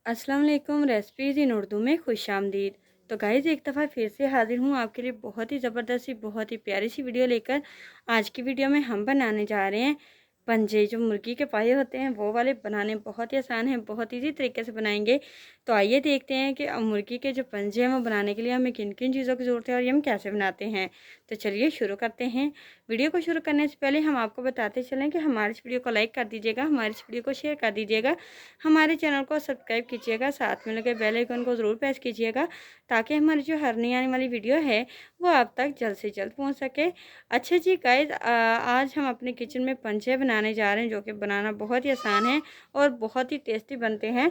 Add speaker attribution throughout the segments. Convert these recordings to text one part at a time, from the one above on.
Speaker 1: अस्सलाम वालेकुम। रेसिपीज़ इन उर्दू में खुश आमदीद। तो गाइज़ एक दफ़ा फिर से हाज़िर हूँ आपके लिए बहुत ही ज़बरदस्त सी बहुत ही प्यारी सी वीडियो लेकर। आज की वीडियो में हम बनाने जा रहे हैं पंजे, जो मुर्गी के पाए होते हैं वो वाले। बनाने बहुत ही आसान है, बहुत ईजी तरीके से बनाएंगे। तो आइए देखते हैं कि मुर्गी के जो पंजे हैं वो बनाने के लिए हमें किन किन चीज़ों की ज़रूरत है और ये हम कैसे बनाते हैं। तो चलिए शुरू करते हैं। वीडियो को शुरू करने से पहले हम आपको बताते चलें कि हमारी इस वीडियो को लाइक कर दीजिएगा, हमारी इस वीडियो को शेयर कर दीजिएगा, हमारे चैनल को सब्सक्राइब कीजिएगा, साथ में लगे बेल आइकन को ज़रूर प्रेस कीजिएगा ताकि हमारी जो हर नई आने वाली वीडियो है वो आप तक जल्द से जल्द पहुंच सके। अच्छा जी गाइज, आज हम अपने किचन में पंजे बनाने जा रहे हैं जो कि बनाना बहुत ही आसान है और बहुत ही टेस्टी बनते हैं।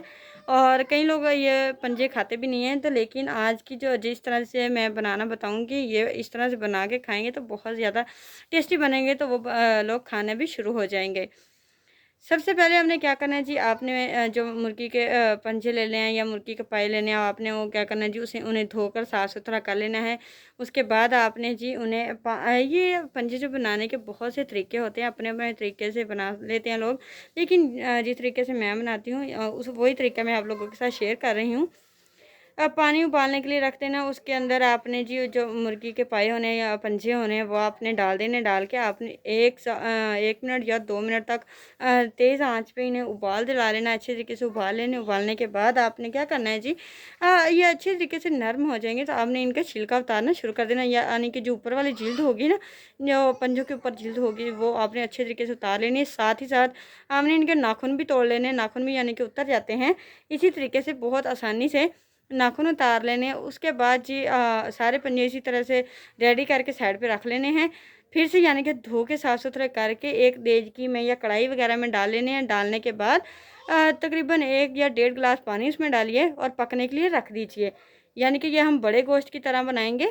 Speaker 1: और कई लोग ये पंजे खाते भी नहीं हैं, तो लेकिन आज की जो जिस तरह से मैं बनाना बताऊंगी ये इस तरह से बना के खाएंगे तो बहुत ज़्यादा टेस्टी बनेंगे, तो वो लोग खाने भी शुरू हो जाएंगे। सबसे पहले हमने क्या करना है जी, आपने जो मुर्गी के पंजे लेने हैं या मुर्गी के पाए लेने हैं, आपने वो क्या करना है जी, उन्हें धोकर साफ़ सुथरा कर लेना है। उसके बाद आपने जी उन्हें ये पंजे जो बनाने के बहुत से तरीके होते हैं, अपने अपने तरीके से बना लेते हैं लोग, लेकिन जिस तरीके से मैं बनाती हूँ उस वही तरीका मैं आप लोगों के साथ शेयर कर रही हूँ। अब पानी उबालने के लिए रख देना, उसके अंदर आपने जी जो मुर्गी के पाए होने या पंजे होने हैं वो आपने डाल देने। डाल के आपने 1 मिनट या 2 मिनट तक तेज़ आंच पे इन्हें उबाल दिला लेना, अच्छे तरीके से उबाल लेने। उबालने के बाद आपने क्या करना है जी, ये अच्छे तरीके से नरम हो जाएंगे तो आपने इनका छिलका उतारना शुरू कर देना, यानी कि जो ऊपर वाली जिल्द होगी ना, जो पंजों के ऊपर जिल्द होगी वो आपने अच्छे तरीके से उतार लेनी है। साथ ही साथ आपने इनके नाखून भी तोड़ लेने, नाखून भी यानी कि उतर जाते हैं। इसी तरीके से बहुत आसानी से नाखून उतार लेने। उसके बाद जी सारे पंजे इसी तरह से रेडी करके साइड पे रख लेने हैं। फिर से यानी कि धो के साफ़ सुथरे करके एक देचकी में या कढ़ाई वगैरह में डाल लेने हैं। डालने के बाद तकरीबन 1 या 1.5 गिलास पानी उसमें डालिए और पकने के लिए रख दीजिए। यानी कि ये हम बड़े गोश्त की तरह बनाएंगे,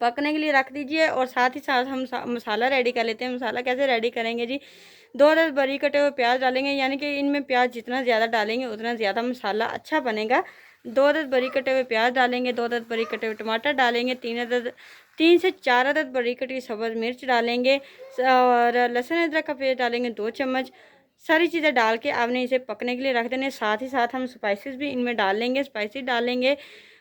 Speaker 1: पकने के लिए रख दीजिए। और साथ ही साथ हम मसाला रेडी कर लेते हैं। मसाला कैसे रेडी करेंगे जी, 2 अदद बारीक कटे हुए प्याज डालेंगे, यानी कि इनमें प्याज जितना ज़्यादा डालेंगे उतना ज़्यादा मसाला अच्छा बनेगा। 2 अदद बारीक कटे हुए प्याज डालेंगे, 2 अदद बारीक कटे हुए टमाटर डालेंगे, 3 से 4 अदद बारीक कटी हुई सब्ज़ मिर्च डालेंगे और लहसुन अदरक का पेस्ट डालेंगे 2 चम्मच। सारी चीज़ें डाल के आपने इसे पकने के लिए रख देने। साथ ही साथ हम स्पाइसेस भी इनमें डालेंगे, स्पाइसेस डालेंगे।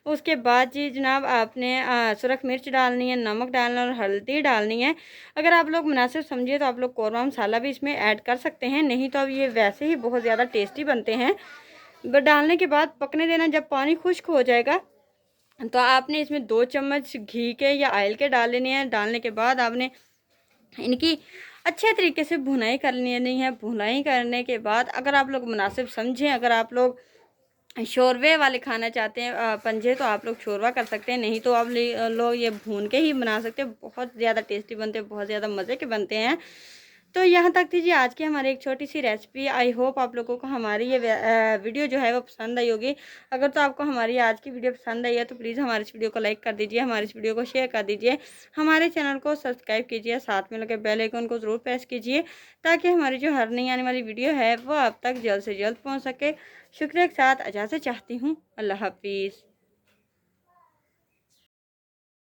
Speaker 1: उसके बाद जी जनाब आपने सुरख मिर्च डालनी है, नमक डालना है और हल्दी डालनी है। अगर आप लोग मुनासिब समझिए तो आप लोग कौरमा मसाला भी इसमें ऐड कर सकते हैं, नहीं तो अब ये वैसे ही बहुत ज़्यादा टेस्टी बनते हैं। डालने के बाद पकने देना। जब पानी खुश्क हो जाएगा तो आपने इसमें 2 चम्मच घी के या ऑयल के डाल लेने हैं। डालने के बाद आपने इनकी अच्छे तरीके से भुनाई कर लेनी है। भुनाई करने के बाद अगर आप लोग मुनासिब समझें, अगर आप लोग शोरवे वाले खाना चाहते हैं पंजे, तो आप लोग शोरवा कर सकते हैं, नहीं तो आप लोग ये भून के ही बना सकते हैं। बहुत ज़्यादा टेस्टी बनते हैं, बहुत ज़्यादा मज़े के बनते हैं। तो यहाँ तक थी जी आज की हमारी एक छोटी सी रेसिपी। आई होप आप लोगों को हमारी ये वीडियो जो है वो पसंद आई होगी। अगर तो आपको हमारी आज की वीडियो पसंद आई है तो प्लीज़ हमारी इस वीडियो को लाइक कर दीजिए, हमारी इस वीडियो को शेयर कर दीजिए, हमारे चैनल को सब्सक्राइब कीजिए, साथ में लगे बेल आइकन को ज़रूर प्रेस कीजिए ताकि हमारी जो हर नई आने वाली वीडियो है वो आप तक जल्द से जल्द पहुँच सके। शुक्रिया के साथ इजाज़त चाहती हूँ। अल्लाह हाफिज़।